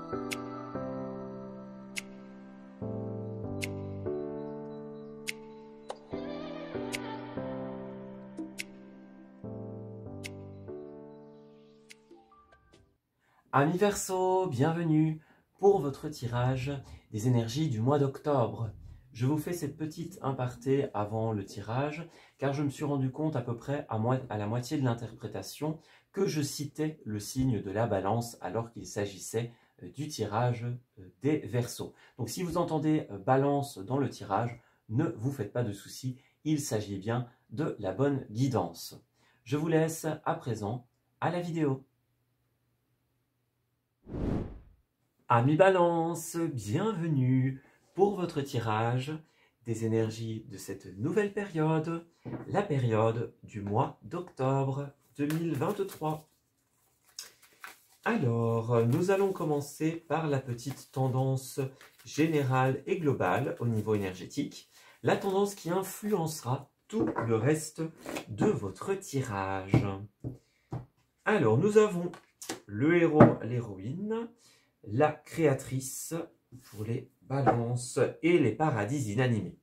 Amis Verseau, bienvenue pour votre tirage des énergies du mois d'octobre. Je vous fais cette petite aparté avant le tirage car je me suis rendu compte à peu près à la moitié de l'interprétation que je citais le signe de la balance alors qu'il s'agissait du tirage des Verseaux. Donc si vous entendez balance dans le tirage, ne vous faites pas de soucis, il s'agit bien de la bonne guidance. Je vous laisse à présent à la vidéo. Amis Balance, bienvenue pour votre tirage des énergies de cette nouvelle période, la période du mois d'octobre 2023. Alors, nous allons commencer par la petite tendance générale et globale au niveau énergétique, la tendance qui influencera tout le reste de votre tirage. Alors, nous avons le héros, l'héroïne, la créatrice pour les balances et les paradis inanimés.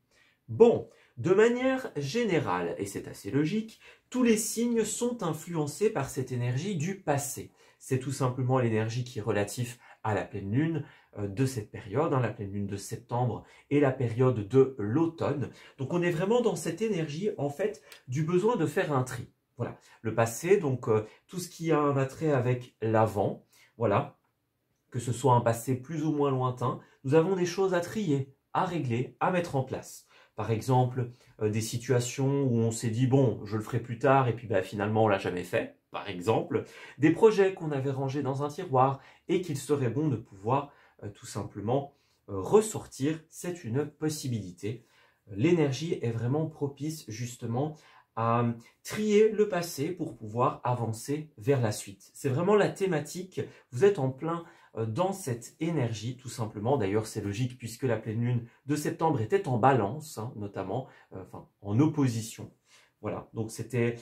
Bon, de manière générale, et c'est assez logique, tous les signes sont influencés par cette énergie du passé. C'est tout simplement l'énergie qui est relative à la pleine lune de cette période, la pleine lune de septembre et la période de l'automne. Donc on est vraiment dans cette énergie en fait du besoin de faire un tri. Voilà, le passé, donc tout ce qui a un attrait avec l'avant, voilà, que ce soit un passé plus ou moins lointain, nous avons des choses à trier, à régler, à mettre en place. Par exemple, des situations où on s'est dit, bon, je le ferai plus tard, et puis finalement, on ne l'a jamais fait. Par exemple, des projets qu'on avait rangés dans un tiroir et qu'il serait bon de pouvoir tout simplement ressortir. C'est une possibilité. L'énergie est vraiment propice justement à trier le passé pour pouvoir avancer vers la suite. C'est vraiment la thématique. Vous êtes en plein dans cette énergie, tout simplement. D'ailleurs, c'est logique puisque la pleine lune de septembre était en balance, notamment, en opposition. Voilà, donc c'était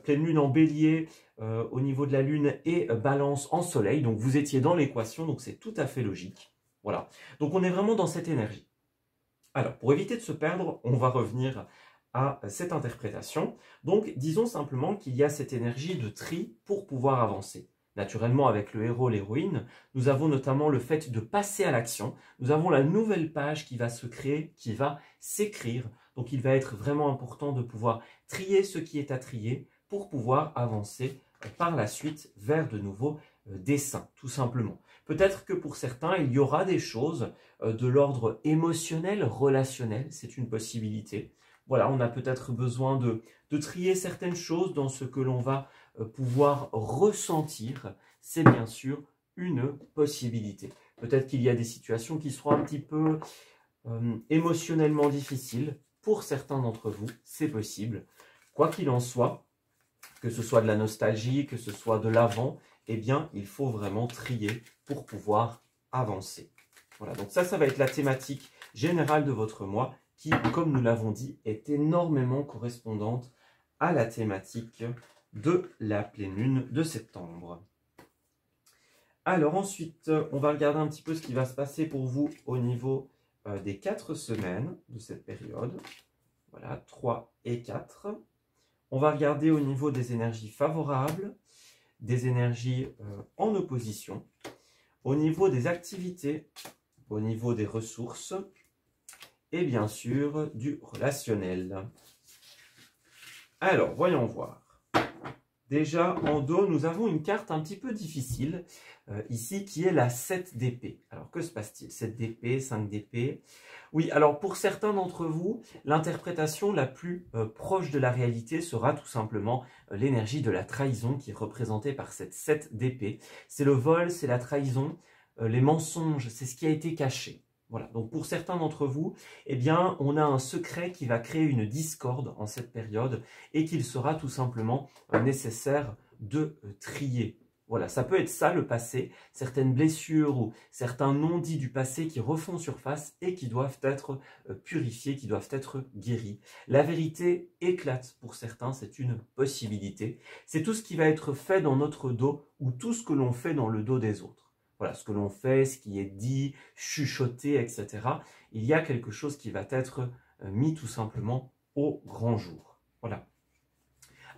pleine lune en bélier au niveau de la lune et balance en soleil. Donc vous étiez dans l'équation, donc c'est tout à fait logique. Voilà, donc on est vraiment dans cette énergie. Alors, pour éviter de se perdre, on va revenir à cette interprétation. Donc, disons simplement qu'il y a cette énergie de tri pour pouvoir avancer. Naturellement, avec le héros, l'héroïne, nous avons notamment le fait de passer à l'action. Nous avons la nouvelle page qui va se créer, qui va s'écrire. Donc, il va être vraiment important de pouvoir trier ce qui est à trier pour pouvoir avancer par la suite vers de nouveaux dessins, tout simplement. Peut-être que pour certains, il y aura des choses de l'ordre émotionnel, relationnel, c'est une possibilité. Voilà, on a peut-être besoin de trier certaines choses dans ce que l'on va pouvoir ressentir. C'est bien sûr une possibilité. Peut-être qu'il y a des situations qui seront un petit peu émotionnellement difficiles. Pour certains d'entre vous, c'est possible. Quoi qu'il en soit, que ce soit de la nostalgie, que ce soit de l'avant, eh bien, il faut vraiment trier pour pouvoir avancer. Voilà, donc ça va être la thématique générale de votre mois qui, comme nous l'avons dit, est énormément correspondante à la thématique de la pleine lune de septembre. Alors ensuite, on va regarder un petit peu ce qui va se passer pour vous au niveau des 4 semaines de cette période. Voilà, 3 et 4. On va regarder au niveau des énergies favorables, des énergies en opposition, au niveau des activités, au niveau des ressources et bien sûr du relationnel. Alors, voyons voir. Déjà, en dos, nous avons une carte un petit peu difficile ici qui est la 7 d'épée. Alors, que se passe-t-il? 7 d'épée, 5 d'épée. Oui, alors pour certains d'entre vous, l'interprétation la plus proche de la réalité sera tout simplement l'énergie de la trahison qui est représentée par cette 7 d'épée. C'est le vol, c'est la trahison, les mensonges, c'est ce qui a été caché. Voilà, donc pour certains d'entre vous, eh bien, on a un secret qui va créer une discorde en cette période et qu'il sera tout simplement nécessaire de trier. Voilà, ça peut être ça le passé, certaines blessures ou certains non-dits du passé qui refont surface et qui doivent être purifiés, qui doivent être guéris. La vérité éclate pour certains, c'est une possibilité. C'est tout ce qui va être fait dans notre dos ou tout ce que l'on fait dans le dos des autres. voilà, ce que l'on fait, ce qui est dit, chuchoté, etc. Il y a quelque chose qui va être mis tout simplement au grand jour. Voilà.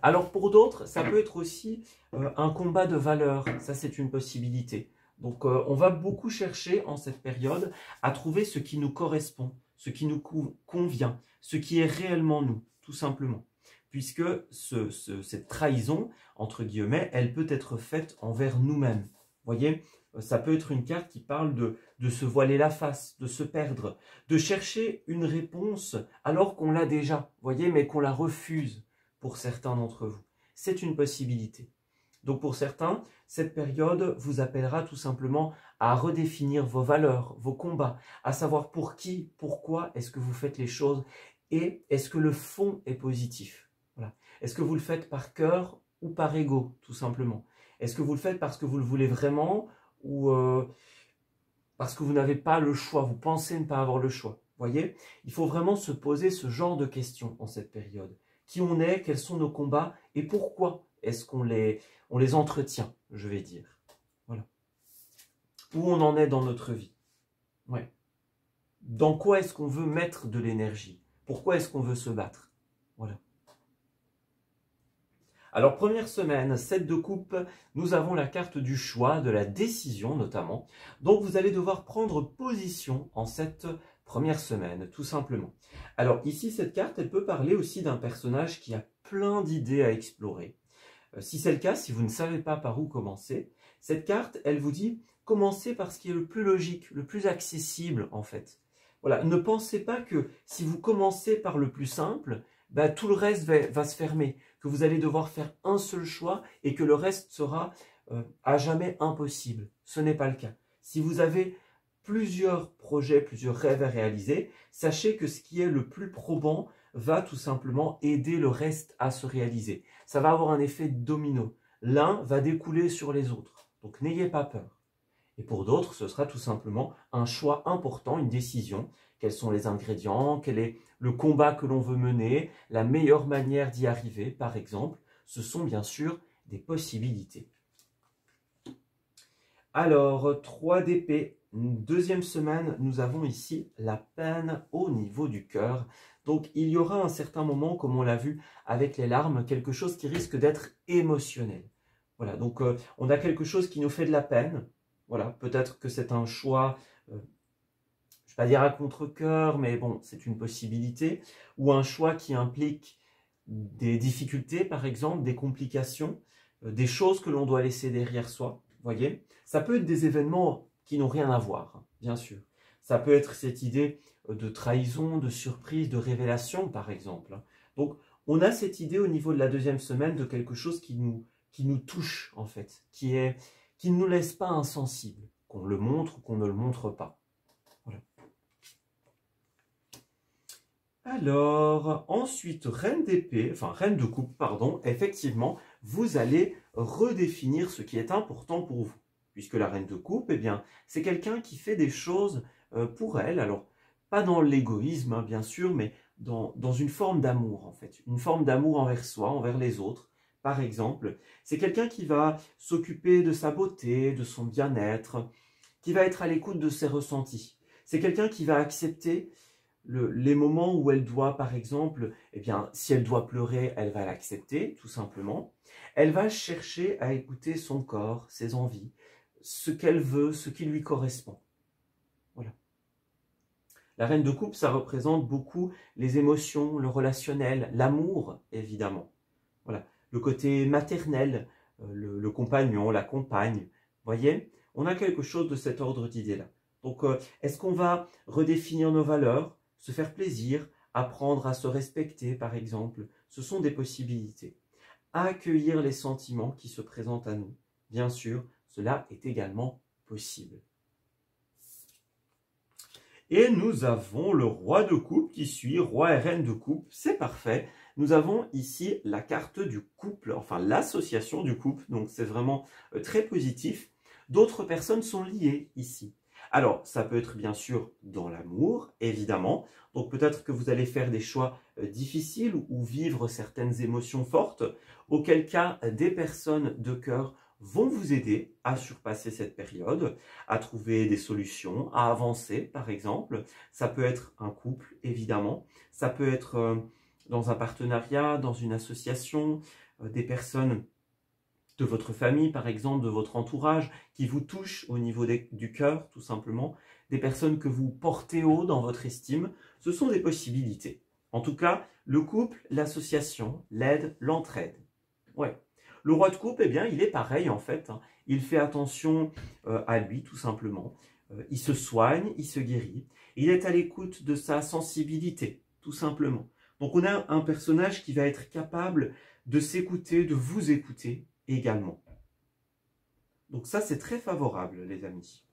Alors pour d'autres, ça peut être aussi un combat de valeurs. Ça, c'est une possibilité. Donc on va beaucoup chercher en cette période à trouver ce qui nous correspond, ce qui nous convient, ce qui est réellement nous, tout simplement. Puisque cette trahison, entre guillemets, elle peut être faite envers nous-mêmes. Vous voyez, ça peut être une carte qui parle de se voiler la face, de se perdre, de chercher une réponse alors qu'on l'a déjà, vous voyez, mais qu'on la refuse pour certains d'entre vous. C'est une possibilité. Donc pour certains, cette période vous appellera tout simplement à redéfinir vos valeurs, vos combats, à savoir pour qui, pourquoi est-ce que vous faites les choses et est-ce que le fond est positif. Voilà. Est-ce que vous le faites par cœur ou par ego, tout simplement? Est-ce que vous le faites parce que vous le voulez vraiment ou parce que vous n'avez pas le choix, vous pensez ne pas avoir le choix? Vous voyez, il faut vraiment se poser ce genre de questions en cette période. Qui on est, quels sont nos combats et pourquoi est-ce qu'on les entretient, je vais dire. Voilà. Où on en est dans notre vie. Ouais. Dans quoi est-ce qu'on veut mettre de l'énergie? Pourquoi est-ce qu'on veut se battre? Voilà. Alors, première semaine, 7 de coupe, nous avons la carte du choix, de la décision notamment. Donc, vous allez devoir prendre position en cette première semaine, tout simplement. Alors, ici, cette carte, elle peut parler aussi d'un personnage qui a plein d'idées à explorer. Si c'est le cas, si vous ne savez pas par où commencer, cette carte, elle vous dit « Commencez par ce qui est le plus logique, le plus accessible, en fait. » Voilà, ne pensez pas que si vous commencez par le plus simple, bah, tout le reste va se fermer, que vous allez devoir faire un seul choix et que le reste sera à jamais impossible. Ce n'est pas le cas. Si vous avez plusieurs projets, plusieurs rêves à réaliser, sachez que ce qui est le plus probant va tout simplement aider le reste à se réaliser. Ça va avoir un effet domino. L'un va découler sur les autres. Donc n'ayez pas peur. Et pour d'autres, ce sera tout simplement un choix important, une décision. Quels sont les ingrédients? Quel est le combat que l'on veut mener? La meilleure manière d'y arriver, par exemple. Ce sont bien sûr des possibilités. Alors, 3 d'épée. Deuxième semaine, nous avons ici la peine au niveau du cœur. Donc, il y aura un certain moment, comme on l'a vu avec les larmes, quelque chose qui risque d'être émotionnel. Voilà, donc on a quelque chose qui nous fait de la peine. Voilà, peut-être que c'est un choix, je ne vais pas dire à contre-cœur, mais bon, c'est une possibilité. Ou un choix qui implique des difficultés, par exemple, des complications, des choses que l'on doit laisser derrière soi. Voyez, ça peut être des événements qui n'ont rien à voir, bien sûr. Ça peut être cette idée de trahison, de surprise, de révélation, par exemple. Donc, on a cette idée au niveau de la deuxième semaine de quelque chose qui nous touche, en fait, qui ne nous laisse pas insensibles, qu'on le montre ou qu'on ne le montre pas. Voilà. Alors, ensuite, reine d'épée, enfin reine de coupe, pardon, effectivement, vous allez redéfinir ce qui est important pour vous. Puisque la reine de coupe, eh bien, c'est quelqu'un qui fait des choses pour elle. Alors, pas dans l'égoïsme, hein, bien sûr, mais dans une forme d'amour, en fait. Une forme d'amour envers soi, envers les autres. Par exemple, c'est quelqu'un qui va s'occuper de sa beauté, de son bien-être, qui va être à l'écoute de ses ressentis. C'est quelqu'un qui va accepter les moments où elle doit, par exemple, eh bien, si elle doit pleurer, elle va l'accepter, tout simplement. Elle va chercher à écouter son corps, ses envies, ce qu'elle veut, ce qui lui correspond. Voilà. La reine de coupe, ça représente beaucoup les émotions, le relationnel, l'amour, évidemment. Voilà. Le côté maternel, le compagnon, la compagne. Voyez, on a quelque chose de cet ordre d'idée-là. Donc, est-ce qu'on va redéfinir nos valeurs, se faire plaisir, apprendre à se respecter, par exemple? Ce sont des possibilités. Accueillir les sentiments qui se présentent à nous. Bien sûr, cela est également possible. Et nous avons le roi de coupe qui suit, roi et reine de coupe, c'est parfait. Nous avons ici la carte du couple, enfin l'association du couple, donc c'est vraiment très positif. D'autres personnes sont liées ici. Alors, ça peut être bien sûr dans l'amour, évidemment. Donc peut-être que vous allez faire des choix difficiles ou vivre certaines émotions fortes, auquel cas des personnes de cœur vont vous aider à surpasser cette période, à trouver des solutions, à avancer par exemple. Ça peut être un couple évidemment, ça peut être dans un partenariat, dans une association, des personnes de votre famille par exemple, de votre entourage qui vous touchent au niveau du cœur tout simplement, des personnes que vous portez haut dans votre estime, ce sont des possibilités. En tout cas, le couple, l'association, l'aide, l'entraide. Ouais. Le roi de coupe, eh bien, il est pareil en fait. Hein. Il fait attention à lui tout simplement. Il se soigne, il se guérit. Il est à l'écoute de sa sensibilité, tout simplement. Donc on a un personnage qui va être capable de s'écouter, de vous écouter également. Donc ça, c'est très favorable, les amis.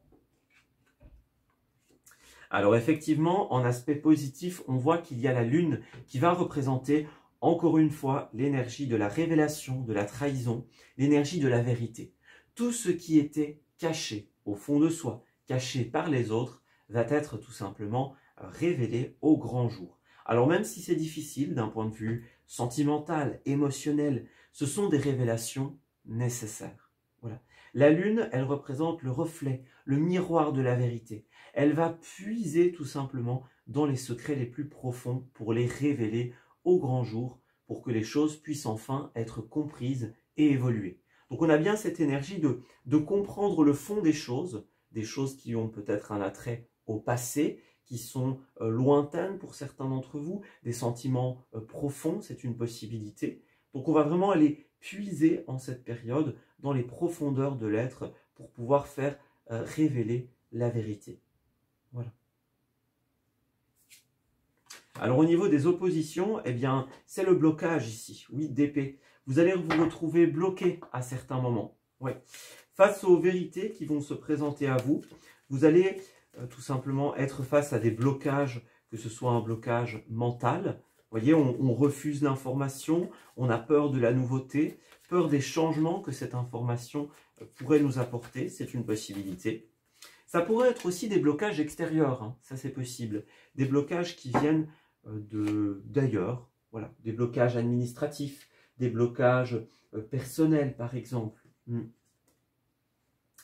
Alors effectivement, en aspect positif, on voit qu'il y a la lune qui va représenter encore une fois l'énergie de la révélation, de la trahison, l'énergie de la vérité. Tout ce qui était caché au fond de soi, caché par les autres, va être tout simplement révélé au grand jour. Alors même si c'est difficile d'un point de vue sentimental, émotionnel, ce sont des révélations nécessaires. Voilà. La lune, elle représente le reflet, le miroir de la vérité. Elle va puiser tout simplement dans les secrets les plus profonds pour les révéler au grand jour, pour que les choses puissent enfin être comprises et évoluer. Donc on a bien cette énergie de comprendre le fond des choses qui ont peut-être un attrait au passé, qui sont lointaines pour certains d'entre vous, des sentiments profonds, c'est une possibilité. Donc on va vraiment aller puiser en cette période dans les profondeurs de l'être pour pouvoir faire révéler la vérité. Voilà. Alors au niveau des oppositions, eh bien c'est le blocage ici, oui, d'épée. Vous allez vous retrouver bloqué à certains moments. Ouais. Face aux vérités qui vont se présenter à vous, vous allez tout simplement être face à des blocages, que ce soit un blocage mental. Vous voyez, on refuse l'information, on a peur de la nouveauté, peur des changements que cette information pourrait nous apporter, c'est une possibilité. Ça pourrait être aussi des blocages extérieurs, hein, ça c'est possible. Des blocages qui viennent d'ailleurs, voilà, des blocages administratifs, des blocages personnels par exemple.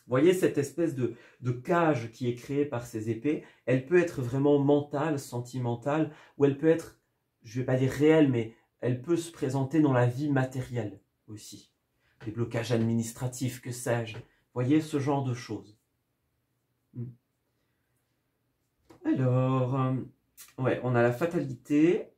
Vous voyez cette espèce de cage qui est créée par ces épées, elle peut être vraiment mentale, sentimentale, ou elle peut être, je ne vais pas dire réelle, mais elle peut se présenter dans la vie matérielle aussi. Des blocages administratifs, que sais-je. Vous voyez ce genre de choses. Alors, ouais, on a la fatalité.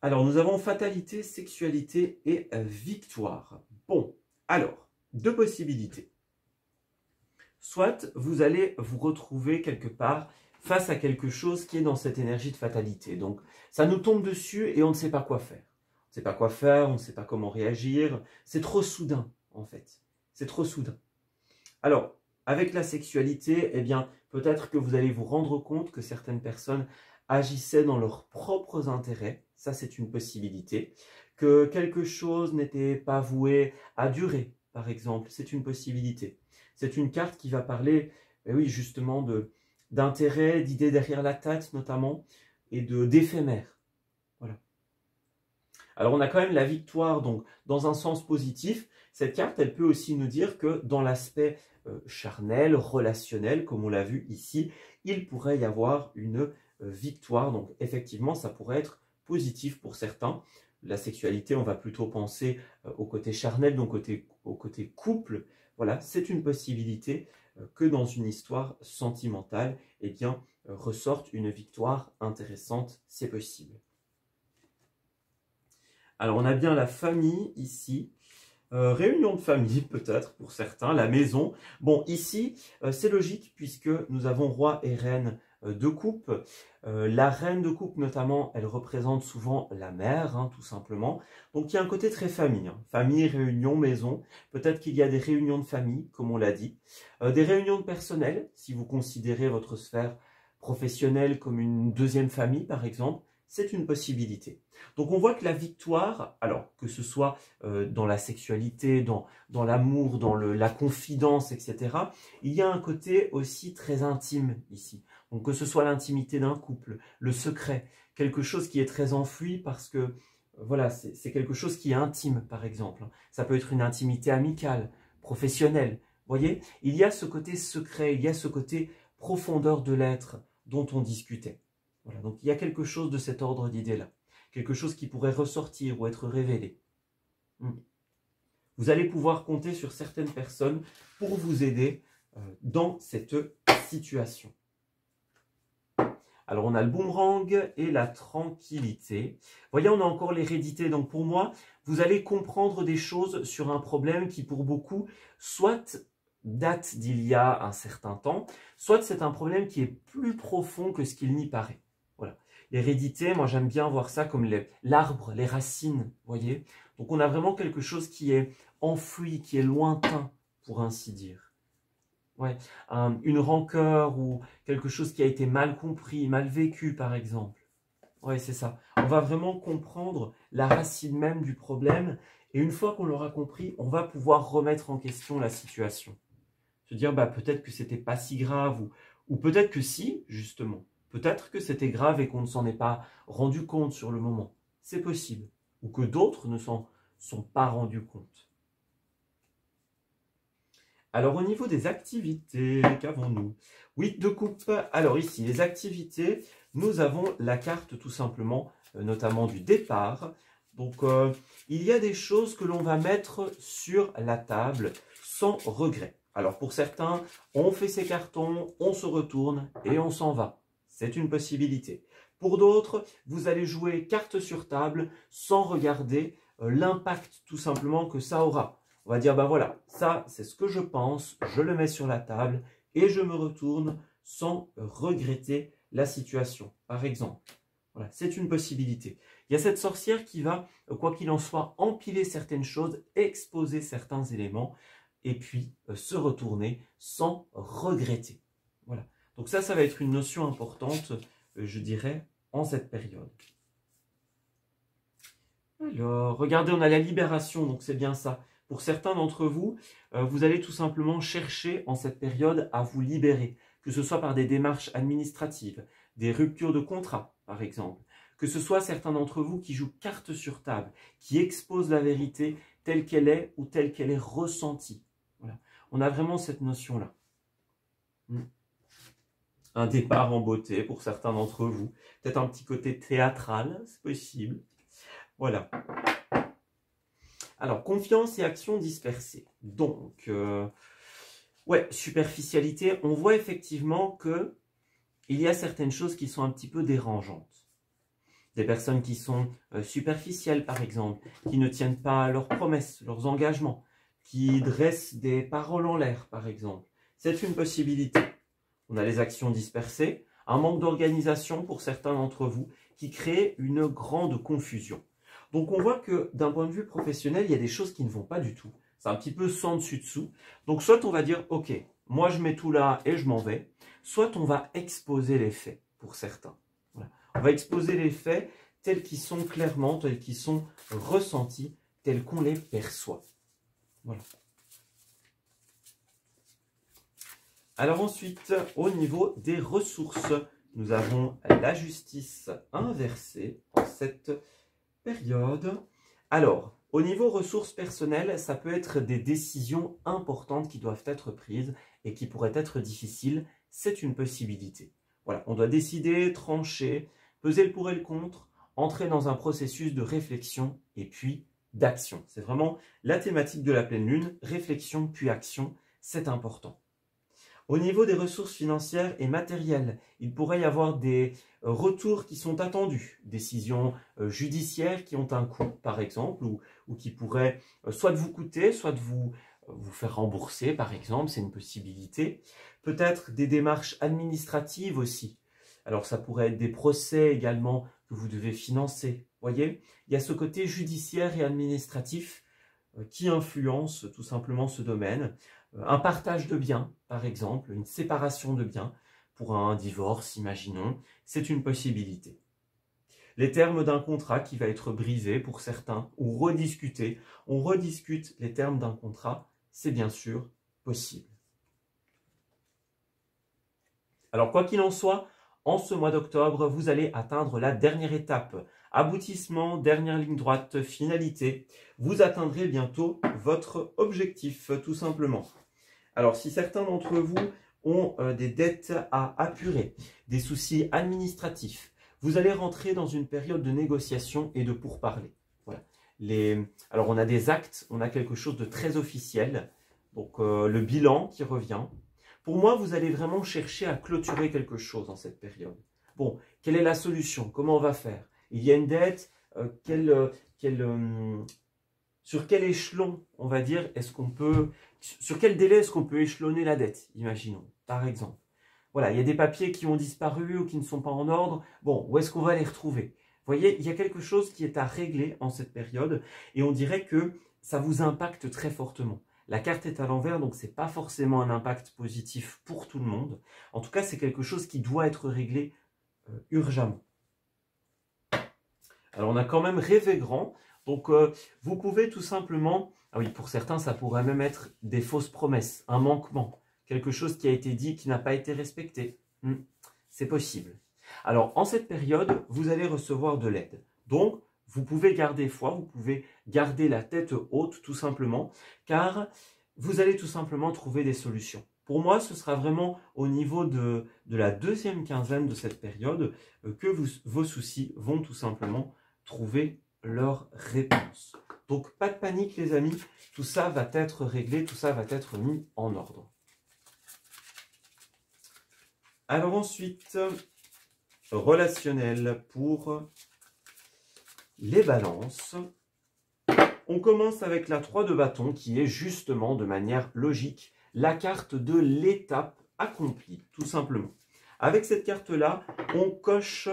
Alors, nous avons fatalité, sexualité et victoire. Bon, alors, deux possibilités. Soit vous allez vous retrouver quelque part face à quelque chose qui est dans cette énergie de fatalité. Donc, ça nous tombe dessus et on ne sait pas quoi faire. On ne sait pas quoi faire, on ne sait pas comment réagir. C'est trop soudain, en fait. C'est trop soudain. Alors, avec la sexualité, eh bien, peut-être que vous allez vous rendre compte que certaines personnes agissaient dans leurs propres intérêts. Ça, c'est une possibilité. Que quelque chose n'était pas voué à durer, par exemple. C'est une possibilité. C'est une carte qui va parler, oui, justement, d'intérêt, d'idées derrière la tête, notamment, et d'éphémère. Voilà. Alors, on a quand même la victoire, donc, dans un sens positif. Cette carte, elle peut aussi nous dire que dans l'aspect charnel, relationnel, comme on l'a vu ici, il pourrait y avoir une victoire. Donc, effectivement, ça pourrait être positif pour certains. La sexualité, on va plutôt penser au côté charnel, donc au côté couple. Voilà, c'est une possibilité que dans une histoire sentimentale, eh bien, ressorte une victoire intéressante, c'est possible. Alors, on a bien la famille ici. Réunion de famille peut-être pour certains, la maison. Bon, ici, c'est logique puisque nous avons roi et reine de coupe. La reine de coupe notamment, elle représente souvent la mère, hein, tout simplement. Donc il y a un côté très famille. Hein. Famille, réunion, maison. Peut-être qu'il y a des réunions de famille, comme on l'a dit. Des réunions de personnel, si vous considérez votre sphère professionnelle comme une deuxième famille, par exemple. C'est une possibilité. Donc on voit que la victoire, alors que ce soit dans la sexualité, dans l'amour, dans la confidence, etc., il y a un côté aussi très intime ici. Donc que ce soit l'intimité d'un couple, le secret, quelque chose qui est très enfoui parce que voilà, c'est quelque chose qui est intime, par exemple. Ça peut être une intimité amicale, professionnelle. Vous voyez, il y a ce côté secret, il y a ce côté profondeur de l'être dont on discutait. Voilà, donc il y a quelque chose de cet ordre d'idées-là. Quelque chose qui pourrait ressortir ou être révélé. Vous allez pouvoir compter sur certaines personnes pour vous aider dans cette situation. Alors, on a le boomerang et la tranquillité. Vous voyez, on a encore l'hérédité. Donc, pour moi, vous allez comprendre des choses sur un problème qui, pour beaucoup, soit date d'il y a un certain temps, soit c'est un problème qui est plus profond que ce qu'il n'y paraît. Voilà. L'hérédité, moi, j'aime bien voir ça comme l'arbre, les racines, vous voyez. Donc, on a vraiment quelque chose qui est enfoui, qui est lointain, pour ainsi dire. Ouais, une rancœur ou quelque chose qui a été mal compris, mal vécu par exemple. Oui, c'est ça. On va vraiment comprendre la racine même du problème et une fois qu'on l'aura compris, on va pouvoir remettre en question la situation. Se dire, bah, peut-être que c'était pas si grave ou peut-être que si, justement. Peut-être que c'était grave et qu'on ne s'en est pas rendu compte sur le moment. C'est possible. Ou que d'autres ne s'en sont pas rendus compte. Alors, au niveau des activités, qu'avons-nous? 8 de coupe. Alors ici, les activités, nous avons la carte tout simplement, notamment du départ. Donc, il y a des choses que l'on va mettre sur la table sans regret. Alors, pour certains, on fait ses cartons, on se retourne et on s'en va. C'est une possibilité. Pour d'autres, vous allez jouer carte sur table sans regarder l'impact tout simplement que ça aura. On va dire, ben voilà, ça c'est ce que je pense, je le mets sur la table et je me retourne sans regretter la situation, par exemple. Voilà, c'est une possibilité. Il y a cette sorcière qui va, quoi qu'il en soit, empiler certaines choses, exposer certains éléments et puis se retourner sans regretter. Voilà. Donc ça va être une notion importante, je dirais, en cette période. Alors, regardez, on a la libération, donc c'est bien ça. Pour certains d'entre vous, vous allez tout simplement chercher en cette période à vous libérer, que ce soit par des démarches administratives, des ruptures de contrat, par exemple, que ce soit certains d'entre vous qui jouent carte sur table, qui exposent la vérité telle qu'elle est ou telle qu'elle est ressentie. Voilà. On a vraiment cette notion-là. Un départ en beauté pour certains d'entre vous, peut-être un petit côté théâtral, c'est possible. Voilà. Alors, confiance et action dispersée. Donc, ouais, superficialité, on voit effectivement que il y a certaines choses qui sont un petit peu dérangeantes. Des personnes qui sont superficielles, par exemple, qui ne tiennent pas leurs promesses, leurs engagements, qui dressent des paroles en l'air, par exemple. C'est une possibilité. On a les actions dispersées, un manque d'organisation pour certains d'entre vous, qui crée une grande confusion. Donc, on voit que d'un point de vue professionnel, il y a des choses qui ne vont pas du tout. C'est un petit peu sans dessus-dessous. Donc, soit on va dire, OK, moi je mets tout là et je m'en vais. Soit on va exposer les faits pour certains. Voilà. On va exposer les faits tels qu'ils sont clairement, tels qu'ils sont ressentis, tels qu'on les perçoit. Voilà. Alors ensuite, au niveau des ressources, nous avons la justice inversée en cette période. Alors, au niveau ressources personnelles, ça peut être des décisions importantes qui doivent être prises et qui pourraient être difficiles. C'est une possibilité. Voilà, on doit décider, trancher, peser le pour et le contre, entrer dans un processus de réflexion et puis d'action. C'est vraiment la thématique de la pleine lune, réflexion puis action, c'est important. Au niveau des ressources financières et matérielles, il pourrait y avoir des retours qui sont attendus, décisions judiciaires qui ont un coût, par exemple, ou qui pourraient soit de vous coûter, soit de vous faire rembourser, par exemple, c'est une possibilité. Peut-être des démarches administratives aussi. Alors, ça pourrait être des procès également que vous devez financer. Vous voyez, il y a ce côté judiciaire et administratif qui influence tout simplement ce domaine. Un partage de biens, par exemple, une séparation de biens pour un divorce, imaginons, c'est une possibilité. Les termes d'un contrat qui va être brisé pour certains ou rediscuté, on rediscute les termes d'un contrat, c'est bien sûr possible. Alors, quoi qu'il en soit, en ce mois d'octobre, vous allez atteindre la dernière étape Aboutissement, dernière ligne droite, finalité. Vous atteindrez bientôt votre objectif, tout simplement. Alors, si certains d'entre vous ont des dettes à apurer, des soucis administratifs, vous allez rentrer dans une période de négociation et de pourparlers. Voilà. Alors, on a des actes, on a quelque chose de très officiel. Donc, le bilan qui revient. Pour moi, vous allez vraiment chercher à clôturer quelque chose en cette période. Bon, quelle est la solution? Comment on va faire? Il y a une dette, sur quel échelon, on va dire, sur quel délai est-ce qu'on peut échelonner la dette, imaginons, par exemple. Voilà, il y a des papiers qui ont disparu ou qui ne sont pas en ordre. Bon, où est-ce qu'on va les retrouver? Vous voyez, il y a quelque chose qui est à régler en cette période et on dirait que ça vous impacte très fortement. La carte est à l'envers, donc ce n'est pas forcément un impact positif pour tout le monde. En tout cas, c'est quelque chose qui doit être réglé urgemment. Alors, on a quand même rêvé grand. Donc, vous pouvez tout simplement... Ah oui, pour certains, ça pourrait même être des fausses promesses, un manquement, quelque chose qui a été dit qui n'a pas été respecté. C'est possible. Alors, en cette période, vous allez recevoir de l'aide. Donc, vous pouvez garder foi, vous pouvez garder la tête haute, tout simplement, car vous allez tout simplement trouver des solutions. Pour moi, ce sera vraiment au niveau de la deuxième quinzaine de cette période que vos soucis vont tout simplement trouver leur réponse. Donc, pas de panique, les amis. Tout ça va être réglé, tout ça va être mis en ordre. Alors ensuite, relationnel pour les balances. On commence avec la 3 de bâton qui est justement de manière logique la carte de l'étape accomplie, tout simplement. Avec cette carte-là, on coche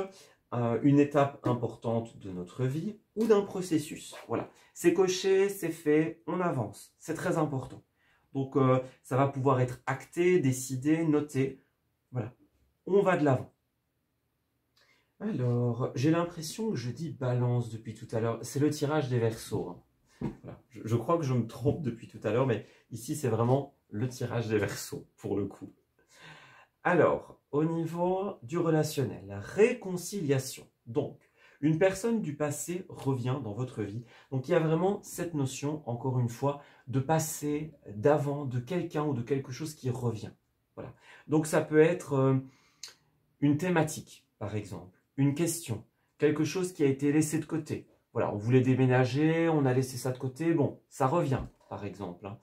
une étape importante de notre vie ou d'un processus. Voilà, c'est coché, c'est fait, on avance. C'est très important. Donc, ça va pouvoir être acté, décidé, noté. Voilà, on va de l'avant. Alors, j'ai l'impression que je dis balance depuis tout à l'heure. C'est le tirage des Verseaux. Hein. Voilà. Je crois que je me trompe depuis tout à l'heure, mais ici, c'est vraiment le tirage des Verseaux, pour le coup. Alors, au niveau du relationnel, la réconciliation. Donc, une personne du passé revient dans votre vie. Donc, il y a vraiment cette notion, encore une fois, de passé, d'avant, de quelqu'un ou de quelque chose qui revient. Voilà. Donc, ça peut être une thématique, par exemple, une question, quelque chose qui a été laissé de côté. Voilà, on voulait déménager, on a laissé ça de côté, bon, ça revient, par exemple. Hein.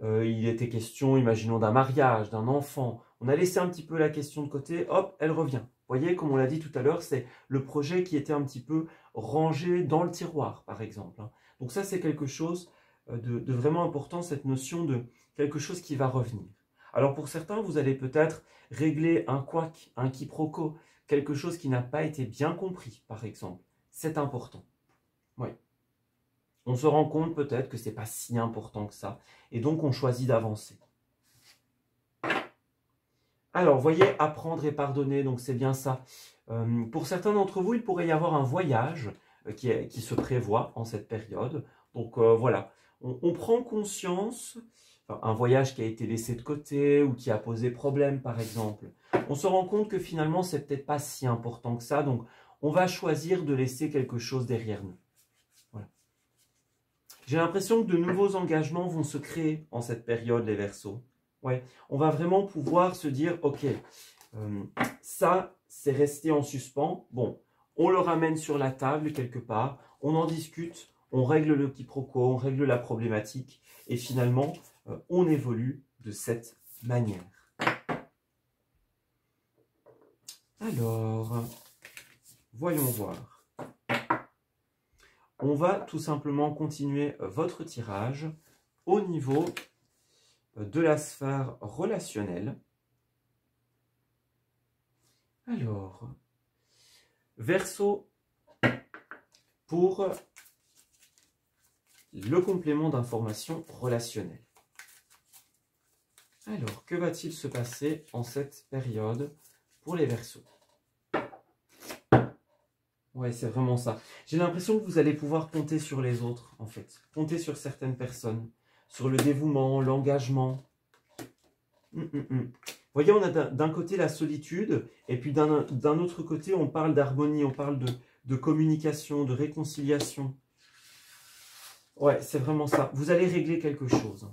Il était question, imaginons, d'un mariage, d'un enfant. On a laissé un petit peu la question de côté, hop, elle revient. Vous voyez, comme on l'a dit tout à l'heure, c'est le projet qui était un petit peu rangé dans le tiroir, par exemple. Hein. Donc ça, c'est quelque chose de vraiment important, cette notion de quelque chose qui va revenir. Alors pour certains, vous allez peut-être régler un couac, un quiproquo, quelque chose qui n'a pas été bien compris, par exemple. C'est important. Oui. On se rend compte peut-être que ce n'est pas si important que ça, et donc on choisit d'avancer. Alors, voyez, apprendre et pardonner, donc c'est bien ça. Pour certains d'entre vous, il pourrait y avoir un voyage qui se prévoit en cette période. Donc voilà, on prend conscience, enfin, un voyage qui a été laissé de côté ou qui a posé problème par exemple. On se rend compte que finalement, c'est peut-être pas si important que ça, donc on va choisir de laisser quelque chose derrière nous. Voilà. J'ai l'impression que de nouveaux engagements vont se créer en cette période, les Verseaux. Ouais, on va vraiment pouvoir se dire, ok, ça, c'est resté en suspens. Bon, on le ramène sur la table quelque part, on en discute, on règle le quiproquo, on règle la problématique, et finalement, on évolue de cette manière. Alors, voyons voir. On va tout simplement continuer votre tirage au niveau de la sphère relationnelle. Alors, Verseau pour le complément d'information relationnelle. Alors, que va-t-il se passer en cette période pour les Verseaux? Ouais, c'est vraiment ça. J'ai l'impression que vous allez pouvoir compter sur les autres, en fait. Compter sur certaines personnes. Sur le dévouement, l'engagement. Vous voyez, on a d'un côté la solitude, et puis d'un autre côté, on parle d'harmonie, on parle de communication, de réconciliation. Ouais, c'est vraiment ça. Vous allez régler quelque chose.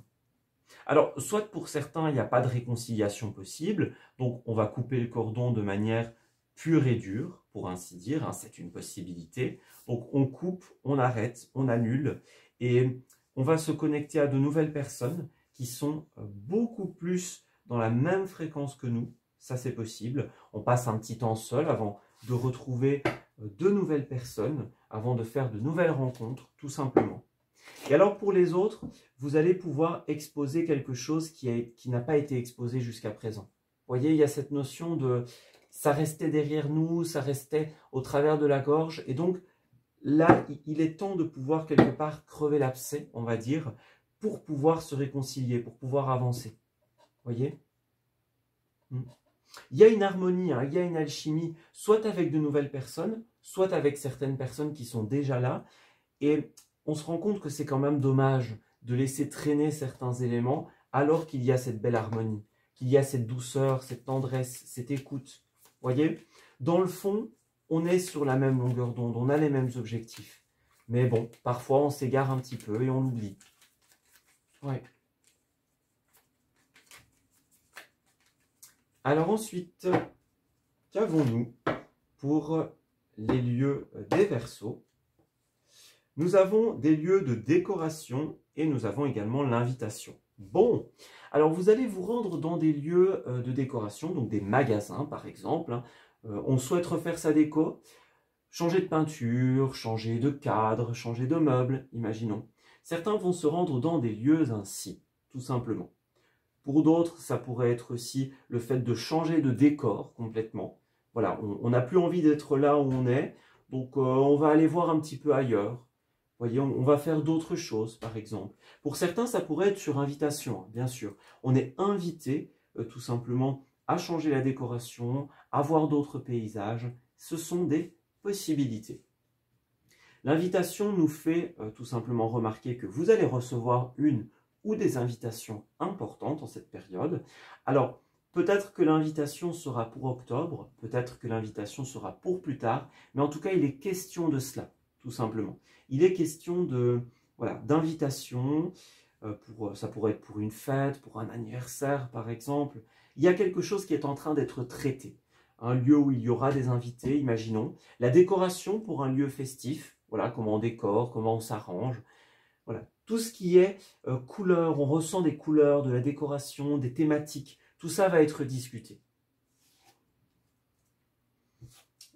Alors, soit pour certains, il n'y a pas de réconciliation possible, donc on va couper le cordon de manière pure et dure, pour ainsi dire, hein, c'est une possibilité. Donc on coupe, on arrête, on annule, et on va se connecter à de nouvelles personnes qui sont beaucoup plus dans la même fréquence que nous. Ça, c'est possible. On passe un petit temps seul avant de retrouver de nouvelles personnes, avant de faire de nouvelles rencontres, tout simplement. Et alors, pour les autres, vous allez pouvoir exposer quelque chose qui n'a pas été exposé jusqu'à présent. Vous voyez, il y a cette notion de ça restait derrière nous, ça restait au travers de la gorge. Et donc, là, il est temps de pouvoir quelque part crever l'abcès, on va dire, pour pouvoir se réconcilier, pour pouvoir avancer. Vous voyez ? Il y a une harmonie, hein, il y a une alchimie, soit avec de nouvelles personnes, soit avec certaines personnes qui sont déjà là. Et on se rend compte que c'est quand même dommage de laisser traîner certains éléments alors qu'il y a cette belle harmonie, qu'il y a cette douceur, cette tendresse, cette écoute. Vous voyez ? Dans le fond, on est sur la même longueur d'onde, on a les mêmes objectifs. Mais bon, parfois on s'égare un petit peu et on l'oublie. Ouais. Alors ensuite, qu'avons-nous pour les lieux des Verseaux? Nous avons des lieux de décoration et nous avons également l'invitation. Bon, alors vous allez vous rendre dans des lieux de décoration, donc des magasins par exemple. Hein. On souhaite refaire sa déco, changer de peinture, changer de cadre, changer de meubles, imaginons. Certains vont se rendre dans des lieux ainsi, tout simplement. Pour d'autres, ça pourrait être aussi le fait de changer de décor complètement. Voilà, on n'a plus envie d'être là où on est, donc on va aller voir un petit peu ailleurs. Voyez, on va faire d'autres choses, par exemple. Pour certains, ça pourrait être sur invitation, hein, bien sûr. On est invité, tout simplement, à changer la décoration, à voir d'autres paysages. Ce sont des possibilités. L'invitation nous fait tout simplement remarquer que vous allez recevoir une ou des invitations importantes en cette période. Alors, peut-être que l'invitation sera pour octobre, peut-être que l'invitation sera pour plus tard, mais en tout cas, il est question de cela, tout simplement. Il est question de, voilà, d'invitation, ça pourrait être pour une fête, pour un anniversaire par exemple. Il y a quelque chose qui est en train d'être traité. Un lieu où il y aura des invités, imaginons. La décoration pour un lieu festif, voilà, comment on décore, comment on s'arrange. Voilà, tout ce qui est couleurs, on ressent des couleurs, de la décoration, des thématiques, tout ça va être discuté.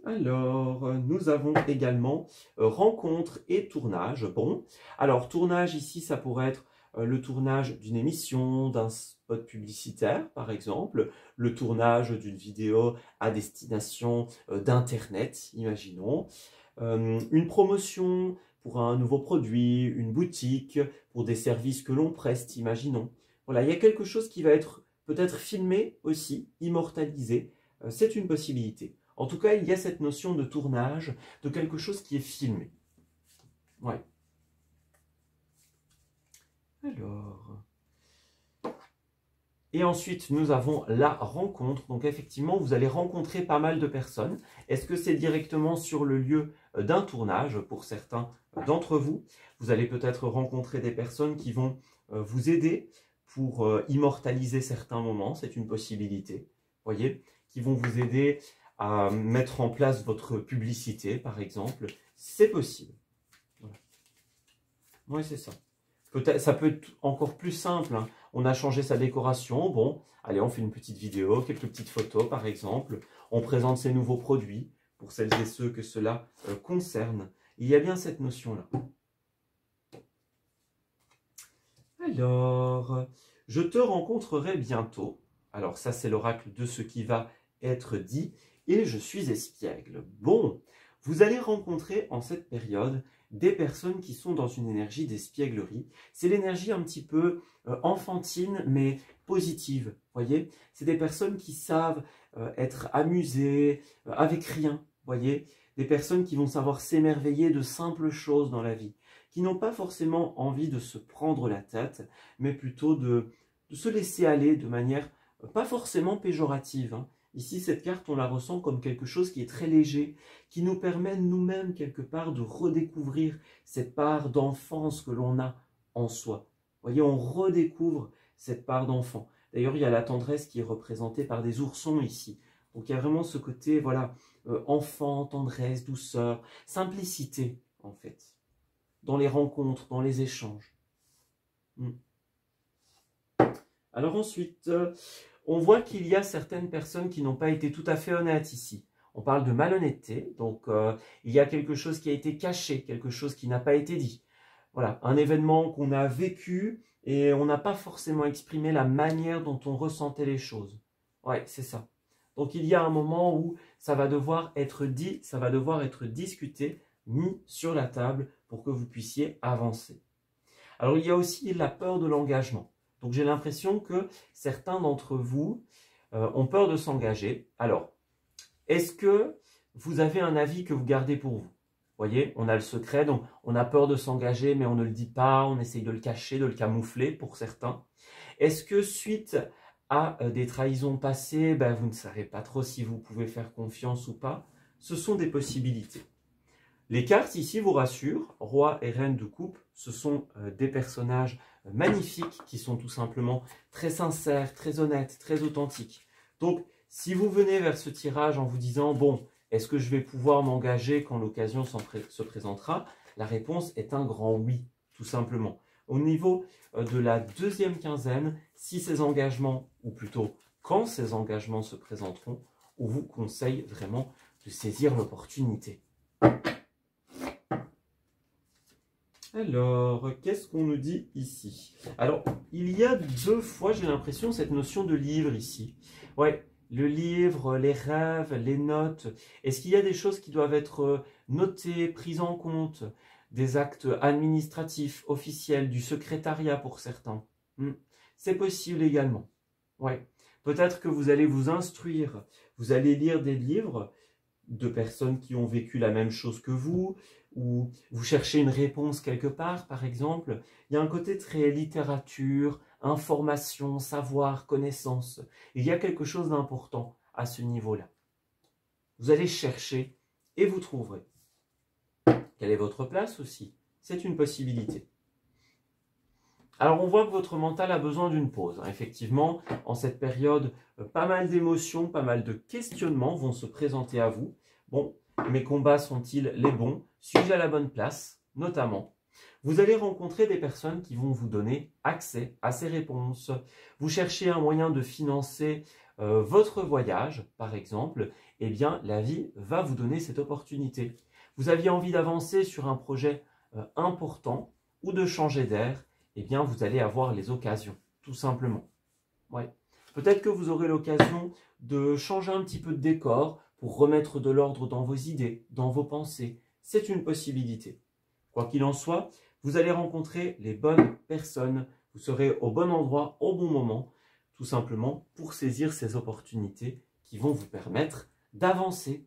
Alors, nous avons également rencontres et tournage. Bon, alors tournage ici, ça pourrait être le tournage d'une émission, d'un spot publicitaire par exemple, le tournage d'une vidéo à destination d'Internet, imaginons, une promotion pour un nouveau produit, une boutique, pour des services que l'on preste, imaginons. Voilà, il y a quelque chose qui va être peut-être filmé aussi, immortalisé, c'est une possibilité. En tout cas, il y a cette notion de tournage, de quelque chose qui est filmé. Ouais. Alors... Et ensuite, nous avons la rencontre. Donc effectivement, vous allez rencontrer pas mal de personnes. Est-ce que c'est directement sur le lieu d'un tournage pour certains d'entre vous? Vous allez peut-être rencontrer des personnes qui vont vous aider pour immortaliser certains moments. C'est une possibilité, voyez, qui vont vous aider à mettre en place votre publicité, par exemple. C'est possible. Voilà. Oui, c'est ça. Peut-être, ça peut être encore plus simple. Hein. On a changé sa décoration. Bon, allez, on fait une petite vidéo, quelques petites photos, par exemple. On présente ses nouveaux produits pour celles et ceux que cela concerne. Il y a bien cette notion-là. Alors, je te rencontrerai bientôt. Alors, ça, c'est l'oracle de ce qui va être dit. Et je suis espiègle. Bon, vous allez rencontrer en cette période des personnes qui sont dans une énergie d'espièglerie. C'est l'énergie un petit peu enfantine, mais positive, voyez. C'est des personnes qui savent être amusées avec rien, voyez. Des personnes qui vont savoir s'émerveiller de simples choses dans la vie, qui n'ont pas forcément envie de se prendre la tête, mais plutôt de se laisser aller de manière pas forcément péjorative, hein, Ici, cette carte, on la ressent comme quelque chose qui est très léger, qui nous permet nous-mêmes, quelque part, de redécouvrir cette part d'enfance que l'on a en soi. Vous voyez, on redécouvre cette part d'enfant. D'ailleurs, il y a la tendresse qui est représentée par des oursons ici. Donc, il y a vraiment ce côté, voilà, enfant, tendresse, douceur, simplicité, en fait, dans les rencontres, dans les échanges. Alors ensuite, on voit qu'il y a certaines personnes qui n'ont pas été tout à fait honnêtes ici. On parle de malhonnêteté, donc il y a quelque chose qui a été caché, quelque chose qui n'a pas été dit. Voilà, un événement qu'on a vécu et on n'a pas forcément exprimé la manière dont on ressentait les choses. Ouais, c'est ça. Donc il y a un moment où ça va devoir être dit, ça va devoir être discuté, mis sur la table pour que vous puissiez avancer. Alors il y a aussi la peur de l'engagement. Donc j'ai l'impression que certains d'entre vous ont peur de s'engager. Alors, est-ce que vous avez un avis que vous gardez pour vous? Vous voyez, on a le secret, donc on a peur de s'engager, mais on ne le dit pas, on essaye de le cacher, de le camoufler pour certains. Est-ce que suite à des trahisons passées, vous ne savez pas trop si vous pouvez faire confiance ou pas? Ce sont des possibilités. Les cartes ici vous rassurent, roi et reine de coupe, ce sont des personnages magnifiques qui sont tout simplement très sincères, très honnêtes, très authentiques. Donc, si vous venez vers ce tirage en vous disant « Bon, est-ce que je vais pouvoir m'engager quand l'occasion se présentera ?» La réponse est un grand oui, tout simplement. Au niveau de la deuxième quinzaine, si ces engagements, ou plutôt quand ces engagements se présenteront, on vous conseille vraiment de saisir l'opportunité. Alors, qu'est-ce qu'on nous dit ici? Alors, il y a deux fois, j'ai l'impression, cette notion de livre ici. Ouais, le livre, les rêves, les notes. Est-ce qu'il y a des choses qui doivent être notées, prises en compte? Des actes administratifs, officiels, du secrétariat pour certains. C'est possible également. Ouais. Peut-être que vous allez vous instruire, vous allez lire des livres de personnes qui ont vécu la même chose que vous, ou vous cherchez une réponse quelque part, par exemple. Il y a un côté très littérature, information, savoir, connaissance. Il y a quelque chose d'important à ce niveau-là. Vous allez chercher et vous trouverez. Quelle est votre place aussi? C'est une possibilité. Alors on voit que votre mental a besoin d'une pause. Effectivement, en cette période, pas mal d'émotions, pas mal de questionnements vont se présenter à vous. Bon, mes combats sont-ils les bons? Suis-je à la bonne place? Notamment, vous allez rencontrer des personnes qui vont vous donner accès à ces réponses. Vous cherchez un moyen de financer votre voyage, par exemple. Eh bien, la vie va vous donner cette opportunité. Vous aviez envie d'avancer sur un projet important ou de changer d'air. Eh bien, vous allez avoir les occasions, tout simplement. Ouais. Peut-être que vous aurez l'occasion de changer un petit peu de décor pour remettre de l'ordre dans vos idées, dans vos pensées. C'est une possibilité. Quoi qu'il en soit, vous allez rencontrer les bonnes personnes. Vous serez au bon endroit, au bon moment, tout simplement pour saisir ces opportunités qui vont vous permettre d'avancer.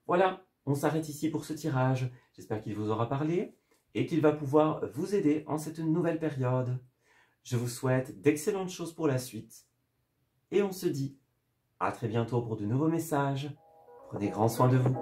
Voilà, on s'arrête ici pour ce tirage. J'espère qu'il vous aura parlé et qu'il va pouvoir vous aider en cette nouvelle période. Je vous souhaite d'excellentes choses pour la suite et on se dit à très bientôt pour de nouveaux messages. Prenez grand soin de vous.